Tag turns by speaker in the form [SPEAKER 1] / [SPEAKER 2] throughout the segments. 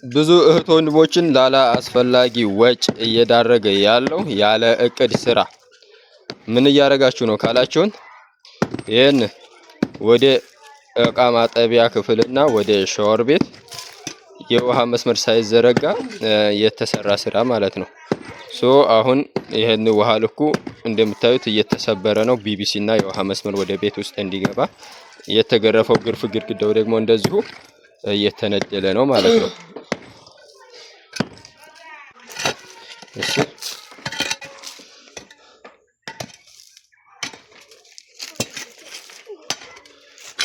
[SPEAKER 1] ብዙ እህት ወንድሞችን ላላ አስፈላጊ ወጭ እየዳረገ ያለው ያለ እቅድ ስራ ምን እያደረጋችሁ ነው ካላችሁን ይሄን ወደ እቃ ማጠቢያ ክፍልና ወደ ሻወር ቤት የውሃ መስመር ሳይዘረጋ የተሰራ ስራ ማለት ነው። አሁን ይሄን ውሃ ልኩ እንደምታዩት እየተሰበረ ነው። ቢቢሲ እና የውሃ መስመር ወደ ቤት ውስጥ እንዲገባ የተገረፈው ግርፍ ግድግዳው ደግሞ እንደዚሁ እየተነደለ ነው ማለት ነው። እሺ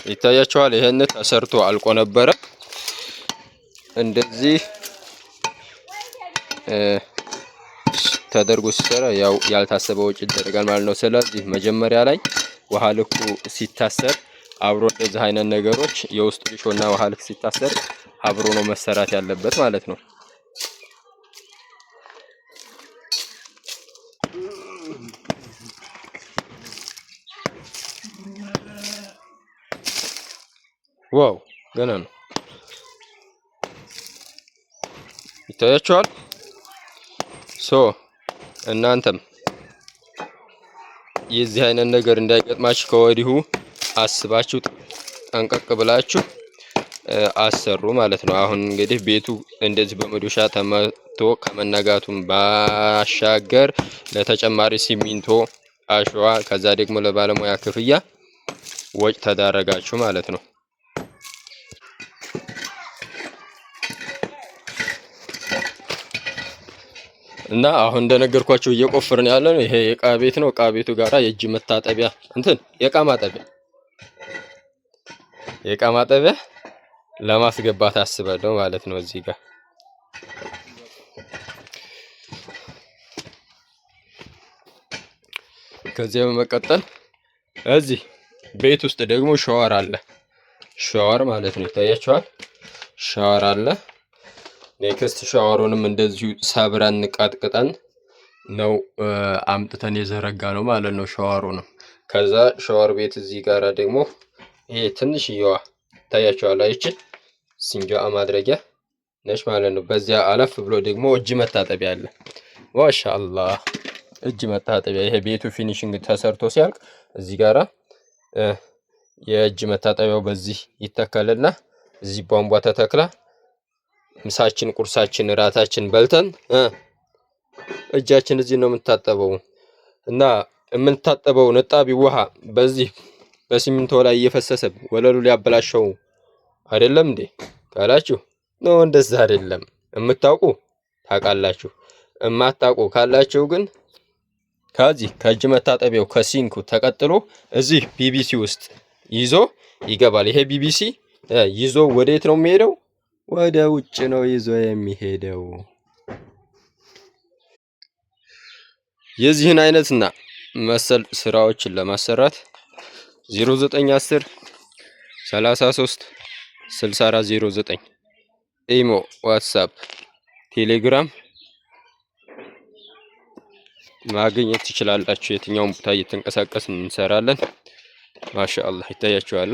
[SPEAKER 1] ይታያችኋል። ይሄን ተሰርቶ አልቆ ነበረ። እንደዚህ ተደርጎ ሲሰራ ያው ያልታሰበ ወጪ ይደረጋል ማለት ነው። ስለዚህ መጀመሪያ ላይ ውሃ ልኩ ሲታሰር አብሮ እንደዚህ አይነት ነገሮች የውስጥ ሊሾና ውሃ ልክ ሲታሰር አብሮ ነው መሰራት ያለበት ማለት ነው። ዋው ገና ነው። ይታያችኋል። እናንተም የዚህ አይነት ነገር እንዳይገጥማችሁ ከወዲሁ አስባችሁ ጠንቀቅ ብላችሁ አሰሩ ማለት ነው። አሁን እንግዲህ ቤቱ እንደዚህ በመዶሻ ተመቶ ከመነጋቱም ባሻገር ለተጨማሪ ሲሚንቶ፣ አሸዋ ከዛ ደግሞ ለባለሙያ ክፍያ ወጭ ተዳረጋችሁ ማለት ነው። እና አሁን እንደነገርኳችሁ እየቆፈርን ያለ ነው። ይሄ የእቃ ቤት ነው። እቃ ቤቱ ጋራ የእጅ መታጠቢያ የእቃ ማጠቢያ ለማስገባት አስበለው ማለት ነው እዚህ ጋር። ከዚያ በመቀጠል እዚህ ቤት ውስጥ ደግሞ ሻወር አለ። ሻወር ማለት ነው ይታያችኋል። ሻወር አለ። ኔክስት ሻወሩንም እንደዚሁ ሰብረን ቀጥቅጠን ነው አምጥተን የዘረጋ ነው ማለት ነው ሻወሩንም። ከዛ ሻወር ቤት እዚህ ጋራ ደግሞ ይሄ ትንሽዬዋ ታያችኋል። አይቺ ሲንጃ ማድረጊያ ነሽ ማለት ነው። በዚያ አለፍ ብሎ ደግሞ እጅ መታጠቢያ አለ። ማሻአላህ እጅ መታጠቢያ። ይሄ ቤቱ ፊኒሺንግ ተሰርቶ ሲያልቅ እዚህ ጋራ የእጅ መታጠቢያው በዚህ ይተከልና እዚህ ቧንቧ ተተክላ ምሳችን፣ ቁርሳችን፣ ራታችን በልተን እጃችን እዚህ ነው የምንታጠበው እና የምንታጠበው ነጣቢ ውሃ በዚህ በሲሚንቶ ላይ እየፈሰሰ ወለሉ ሊያበላሸው አይደለም እንዴ ካላችሁ ነው። እንደዛ አይደለም። የምታውቁ ታውቃላችሁ፣ የማታውቁ ካላችሁ ግን ከዚህ ከእጅ መታጠቢያው ከሲንኩ ተቀጥሎ እዚህ ቢቢሲ ውስጥ ይዞ ይገባል። ይሄ ቢቢሲ ይዞ ወዴት ነው የሚሄደው? ወደ ውጭ ነው ይዞ የሚሄደው። የዚህን አይነትና መሰል ስራዎችን ለማሰራት 0910 33 6409 ኢሞ፣ ዋትስአፕ፣ ቴሌግራም ማግኘት ትችላላችሁ። የትኛውም ቦታ እየተንቀሳቀስን እንሰራለን። ማሻአላህ ይታያችኋል።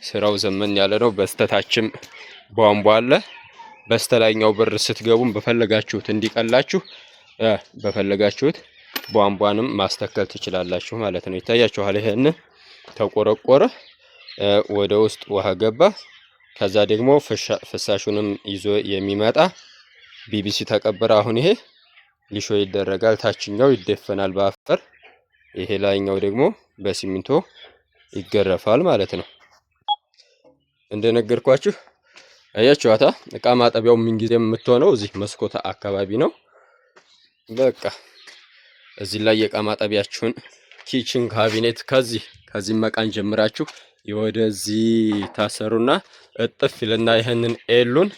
[SPEAKER 1] ስራው ዘመን ያለ ነው። በስተታችም ቧንቧ አለ። በስተላይኛው በር ስትገቡም በፈለጋችሁት እንዲቀላችሁ በፈለጋችሁት ቧንቧንም ማስተከል ትችላላችሁ ማለት ነው። ይታያችኋል። ይሄን ተቆረቆረ፣ ወደ ውስጥ ውሃ ገባ። ከዛ ደግሞ ፍሳሹንም ይዞ የሚመጣ ቢቢሲ ተቀበረ። አሁን ይሄ ሊሾ ይደረጋል። ታችኛው ይደፈናል በአፈር፣ ይሄ ላይኛው ደግሞ በሲሚንቶ ይገረፋል ማለት ነው። እንደነገርኳችሁ አያችኋታ። እቃ ማጠቢያው ምን ጊዜም የምትሆነው እዚህ መስኮት አካባቢ ነው። በቃ እዚህ ላይ የእቃ ማጠቢያችሁን ኪችን ካቢኔት ከዚህ መቃን ጀምራችሁ ወደዚህ ታሰሩና እጥፍ ይልና ይሄንን ኤሉን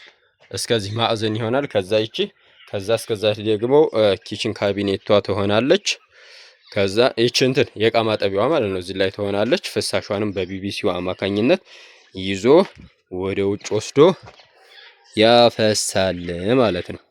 [SPEAKER 1] እስከዚህ ማዕዘን ይሆናል። ከዛ ይቺ ከዛ እስከዛ ደግሞ ኪችን ካቢኔቷ ትሆናለች። ከዛ ይቺ እንትን የእቃ ማጠቢያዋ ማለት ነው እዚህ ላይ ትሆናለች። ፍሳሿንም በቢቢሲው አማካኝነት ይዞ ወደ ውጭ ወስዶ ያፈሳል ማለት ነው።